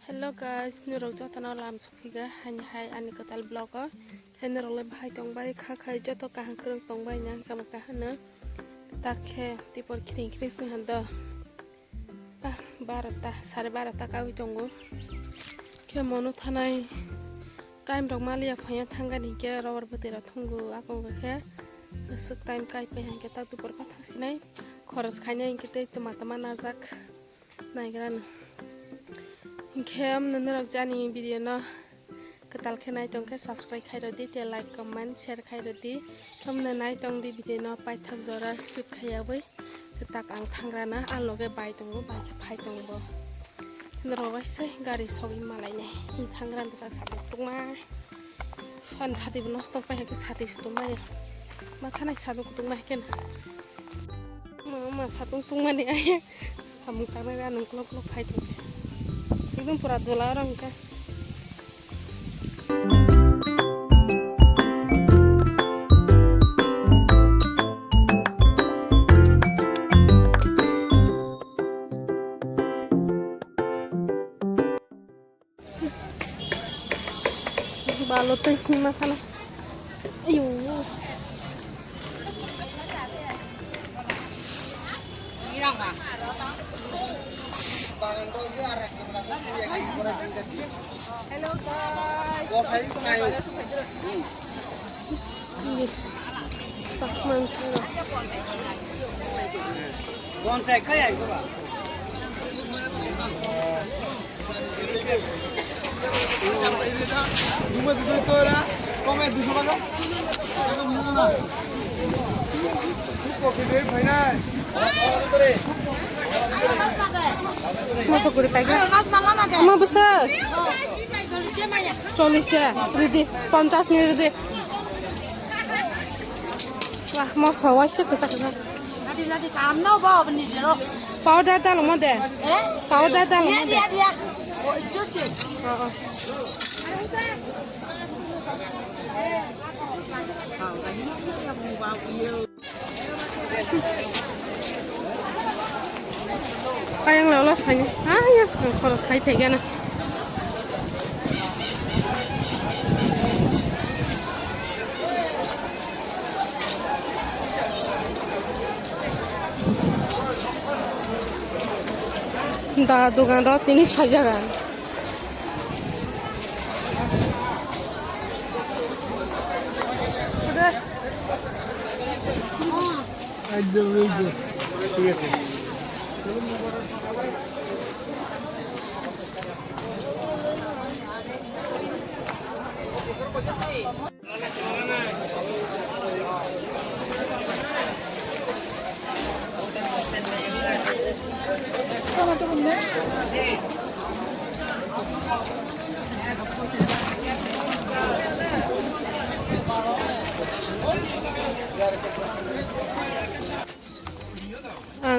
Hello guys, nurok jotana lam sokhiga hai ani kotal blogger. He nurok le bhai tongbai khai joto kahang krung tongbai nyang kam kahana. Takhe tipor khring khring handa. Barata sare barata kawi tongo. Ke monu thanai time rok malia phaya thangani ke rawar batira thungu akong khe. Suk time kai pe hang ke ta tipor ka thangsinai. Khoros khainai ke te tama najak naigran. Kem nurok jani video no ketal khenai tong ke subscribe khairo di te like comment share khairo di kem nai tong di video no pai thak jora skip khayawai tak ang thangrana aloge bai tongo bai ke phai tongbo nurok waise gari sogi malai ne thangran ta sabuk tungma fan sati nosto pai ke sati sutuma ma khanai sabuk tungma ken ma sabuk tungma ni ai kamu kamera nang klok phai tong एकदम पूरा धुला रंग का बालों तो सीमा था ना अयो Hello guys. Cakman thera. कौन सा है ये बाबा? Cuma duduk tu lah. Komen 200 টাকা? Kok gede final? Masuk guri pagi. Ama besar. 40 dia. Ready. 50 ni ready. Wah, mau sawa sih kesak. Nanti kamu nak bawa benda jero. Powder dah lama deh. Powder dah lama deh. Dia. Oh, itu sih. Kayang lolos banyak. Ya sekarang koros kai pegan. Dah dugaan rot ini sepajagan. Udah. Aduh. Iya.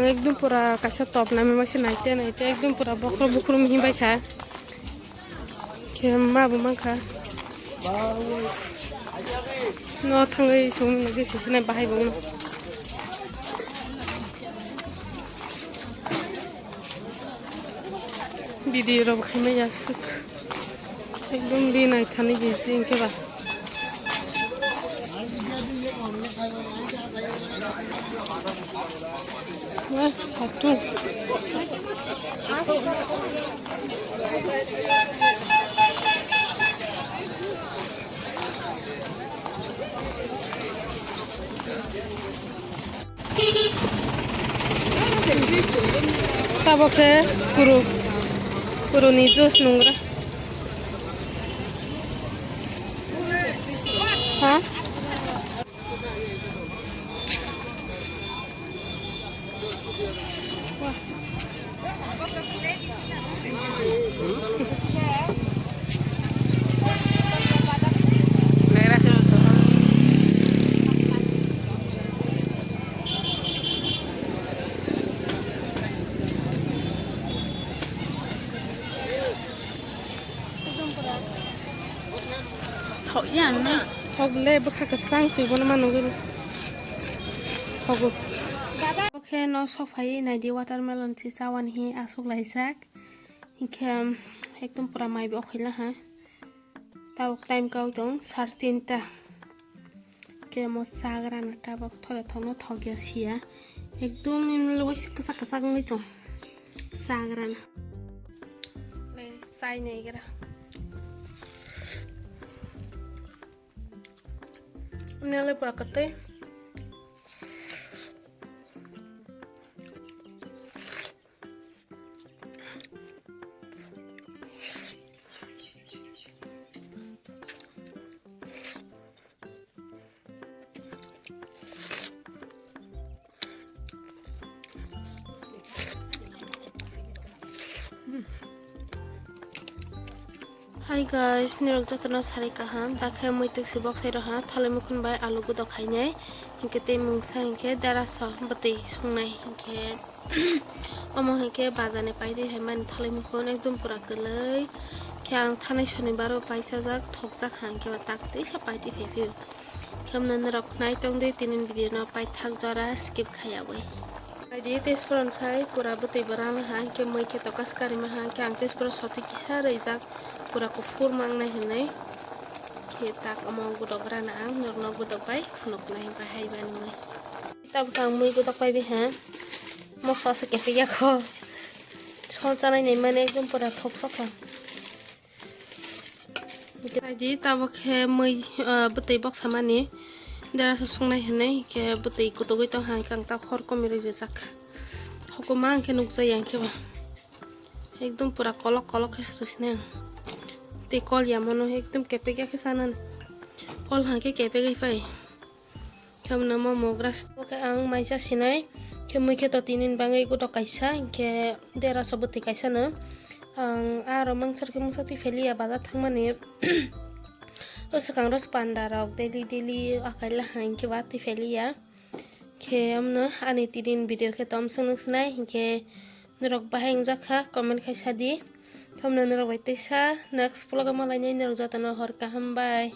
एकदम पूरा कैसा top ना में machine आते एकदम पूरा बखर में ही बैठा खेमा बुमा खा न थांगै सम लगे सिसने बाहाय बंग वीडियो रो खाइमा यासुक एकदम दी नाय थाने बिजि इनके बा satu tabok ke kuru ni jus nungra hah Thổi nhà nữa. Thọc lê bức khắc sang xíu bố nó mà nó gửi Thọc Ok, nó sọc phải này đi watermelon si sawan hi asuk lai sak Hi kem एकदम पूरा माइ बखैला हा तब time का दं 3:30 के मो सागरा ना तब थोड़ा थोड़ा थगिया सिया एकदम इन लोग कसा कसा गई तो सागरा ना ले साइ नहीं गरा नेले पूरा कते Hi guys, nirok jatano sari kaham dakhe muituk si box sai roha thale mukun bai alu gudo khainai hinke te mungsa hinke daraso bati sungnai hinke omo hinke bazane paidi heman thale mukun ekdom pura kelai kyang thanai shonibaro paisa jak thokjak hanke ba takti sa paidi phephiu khamna nirok nai tongde tinin video no pai thak jora skip khayawai Jadi tes peron saya pura betul barang ha ke moi ke tokas kari mah ke angkes pura soti kisah rezak pura kufur mang nahi henai ke tak among gudok rana ang norno gudok pai funok nahi pai hai ban moi kita butang moi gudok pai be ha mo sos ke pe ya ko chon chanai nei mane ekdom pura thok sok ha jadi tabok he moi betul box samani Dara sungai henai ke betul kutogi tong hang kang tak hor komiri rezak hukuma ke nuksa yang ke ba ekdom pura kolok kolok ke serusnya te kol ya mono ekdom kepe ke sanan kol hang ke kepe ke pai kam nama mogras ke ang maisa sinai ke mui ke to tinin bangai kuto kaisa ke dera sobuti kaisa na ang aro mangsar ke musati feli ya bazar thangmani sekarang ros pandarok daily akaila hang ke bati feli ya ke amna ani tidin video ke tom sunuk snai ke nurok baheng jakha comment khaisa di kamna nurok baitesa next vlog malai nai nurok jatano hor kaham bye